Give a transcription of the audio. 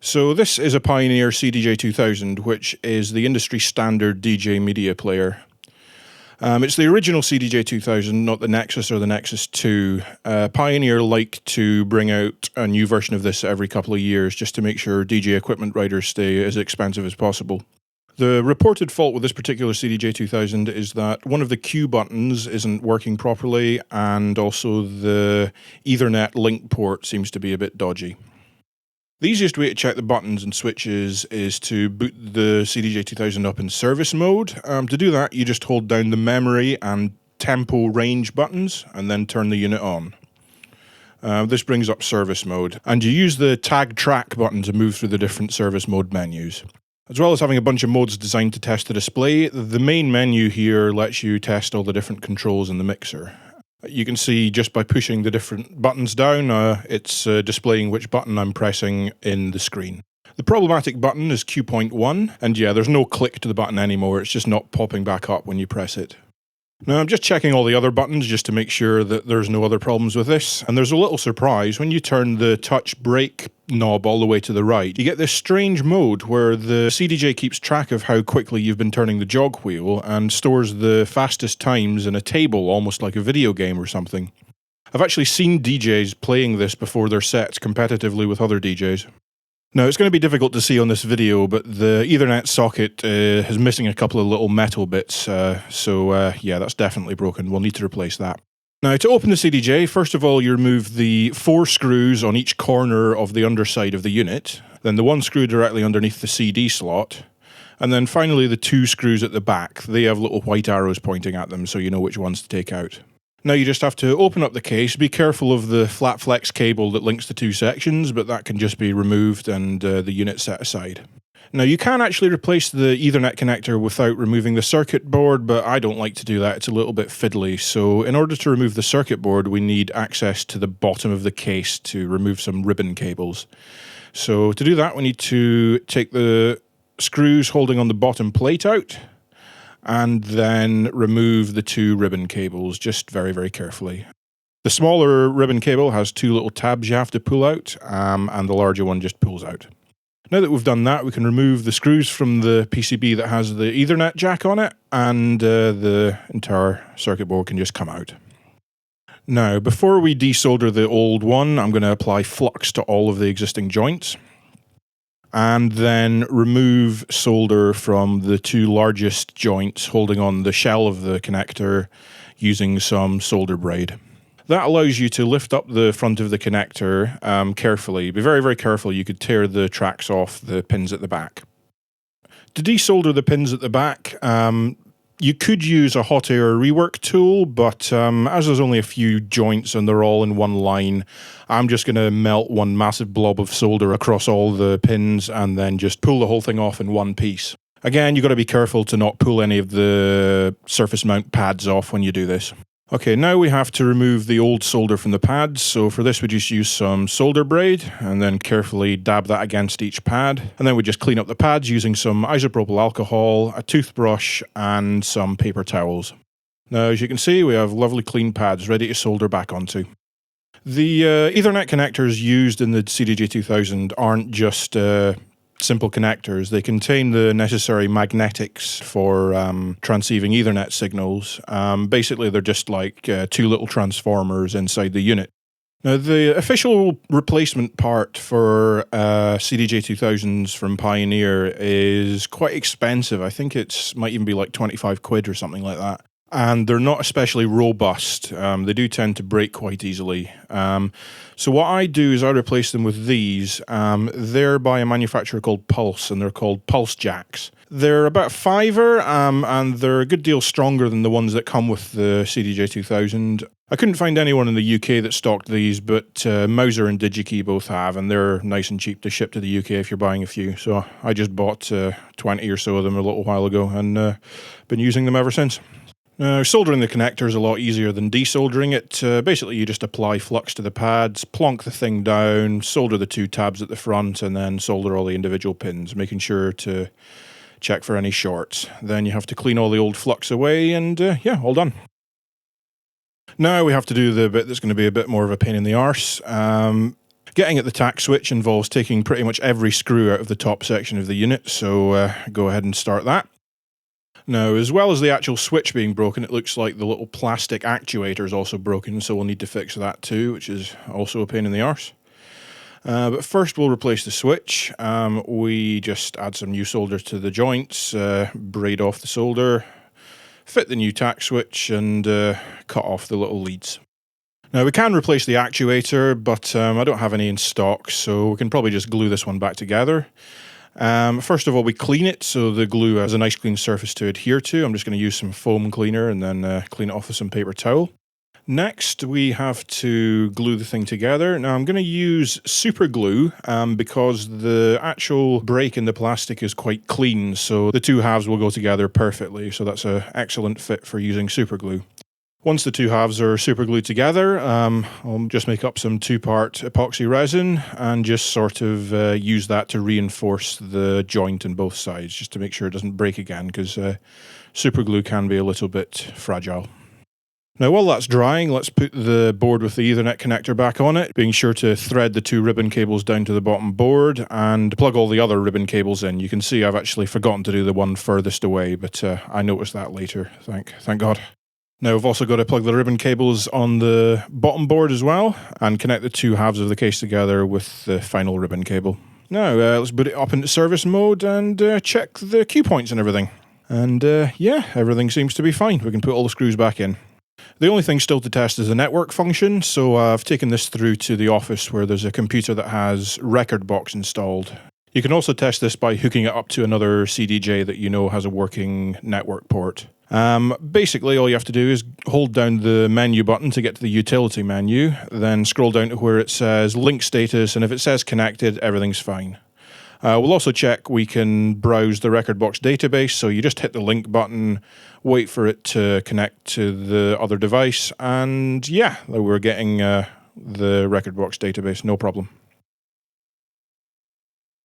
So this is a Pioneer CDJ2000, which is the industry standard DJ media player. It's the original CDJ2000, not the Nexus or the Nexus 2. Pioneer like to bring out a new version of this every couple of years just to make sure DJ equipment riders stay as expensive as possible. The reported fault with this particular CDJ2000 is that one of the Q buttons isn't working properly, and also the Ethernet link port seems to be a bit dodgy. The easiest way to check the buttons and switches is to boot the CDJ2000 up in service mode. To do that, you just hold down the memory and tempo range buttons and then turn the unit on. This brings up service mode, and you use the tag track button to move through the different service mode menus. As well as having a bunch of modes designed to test the display, the main menu here lets you test all the different controls in the mixer. You can see just by pushing the different buttons down, it's displaying which button I'm pressing in the screen. The problematic button is Q.1, and yeah, there's no click to the button anymore, it's just not popping back up when you press it. Now I'm just checking all the other buttons just to make sure that there's no other problems with this, and there's a little surprise. When you turn the touch brake knob all the way to the right, you get this strange mode where the CDJ keeps track of how quickly you've been turning the jog wheel and stores the fastest times in a table, almost like a video game or something. I've actually seen DJs playing this before their sets competitively with other DJs. Now, it's going to be difficult to see on this video, but the Ethernet socket is missing a couple of little metal bits, yeah, that's definitely broken. We'll need to replace that. Now, to open the CDJ, first of all, you remove the 4 screws on each corner of the underside of the unit, then the 1 screw directly underneath the CD slot, and then finally the 2 screws at the back. They have little white arrows pointing at them, so you know which ones to take out. Now you just have to open up the case, be careful of the flat flex cable that links the 2 sections, but that can just be removed and the unit set aside. Now you can actually replace the Ethernet connector without removing the circuit board, but I don't like to do that, it's a little bit fiddly. So in order to remove the circuit board, we need access to the bottom of the case to remove some ribbon cables. So to do that, we need to take the screws holding on the bottom plate out, and then remove the 2 ribbon cables, just very, very carefully. The smaller ribbon cable has 2 little tabs you have to pull out, and the larger one just pulls out. Now that we've done that, we can remove the screws from the PCB that has the Ethernet jack on it, and the entire circuit board can just come out. Now, before we desolder the old one, I'm going to apply flux to all of the existing joints, and then remove solder from the 2 largest joints holding on the shell of the connector using some solder braid. That allows you to lift up the front of the connector carefully. Be very, very careful, you could tear the tracks off the pins at the back. To desolder the pins at the back, you could use a hot air rework tool, but as there's only a few joints and they're all in one line, I'm just going to melt one massive blob of solder across all the pins and then just pull the whole thing off in one piece. Again, you've got to be careful to not pull any of the surface mount pads off when you do this. Okay, now we have to remove the old solder from the pads, so for this we just use some solder braid and then carefully dab that against each pad, and then we just clean up the pads using some isopropyl alcohol, a toothbrush and some paper towels. Now as you can see, we have lovely clean pads ready to solder back onto. The Ethernet connectors used in the CDJ2000 aren't just simple connectors. They contain the necessary magnetics for transceiving Ethernet signals. Basically, they're just like 2 little transformers inside the unit. Now, the official replacement part for CDJ2000s from Pioneer is quite expensive. I think it might even be like 25 quid or something like that. And they're not especially robust. They do tend to break quite easily. So what I do is I replace them with these. They're by a manufacturer called Pulse, and they're called Pulse Jacks. They're about £5, and they're a good deal stronger than the ones that come with the CDJ2000. I couldn't find anyone in the UK that stocked these, but Mouser and DigiKey both have, and they're nice and cheap to ship to the UK if you're buying a few. So I just bought 20 or so of them a little while ago, and been using them ever since. Now, soldering the connector is a lot easier than desoldering it. Basically, you just apply flux to the pads, plonk the thing down, solder the 2 tabs at the front, and then solder all the individual pins, making sure to check for any shorts. Then you have to clean all the old flux away, and yeah, all done. Now we have to do the bit that's going to be a bit more of a pain in the arse. Getting at the tack switch involves taking pretty much every screw out of the top section of the unit, so go ahead and start that. Now, as well as the actual switch being broken, it looks like the little plastic actuator is also broken, so we'll need to fix that too, which is also a pain in the arse. But first we'll replace the switch. We just add some new solder to the joints, braid off the solder, fit the new tack switch, and cut off the little leads. Now we can replace the actuator, but I don't have any in stock, so we can probably just glue this one back together. First of all, we clean it so the glue has a nice clean surface to adhere to. I'm just going to use some foam cleaner and then clean it off with some paper towel. Next, we have to glue the thing together. Now, I'm going to use super glue because the actual break in the plastic is quite clean, so the two halves will go together perfectly. So that's an excellent fit for using super glue. Once the two halves are super glued together, I'll just make up some 2-part epoxy resin and just sort of use that to reinforce the joint on both sides, just to make sure it doesn't break again, because super glue can be a little bit fragile. Now, while that's drying, let's put the board with the Ethernet connector back on it, being sure to thread the 2 ribbon cables down to the bottom board and plug all the other ribbon cables in. You can see I've actually forgotten to do the one furthest away, but I noticed that later, thank God. Now we've also got to plug the ribbon cables on the bottom board as well and connect the 2 halves of the case together with the final ribbon cable. Now let's boot it up into service mode and check the cue points and everything. And yeah, everything seems to be fine. We can put all the screws back in. The only thing still to test is the network function, so I've taken this through to the office where there's a computer that has Rekordbox installed. You can also test this by hooking it up to another CDJ that you know has a working network port. Basically, all you have to do is hold down the menu button to get to the utility menu, then scroll down to where it says link status, and if it says connected, everything's fine. We'll also check we can browse the Rekordbox database, so you just hit the link button, wait for it to connect to the other device, and yeah, we're getting the Rekordbox database, no problem.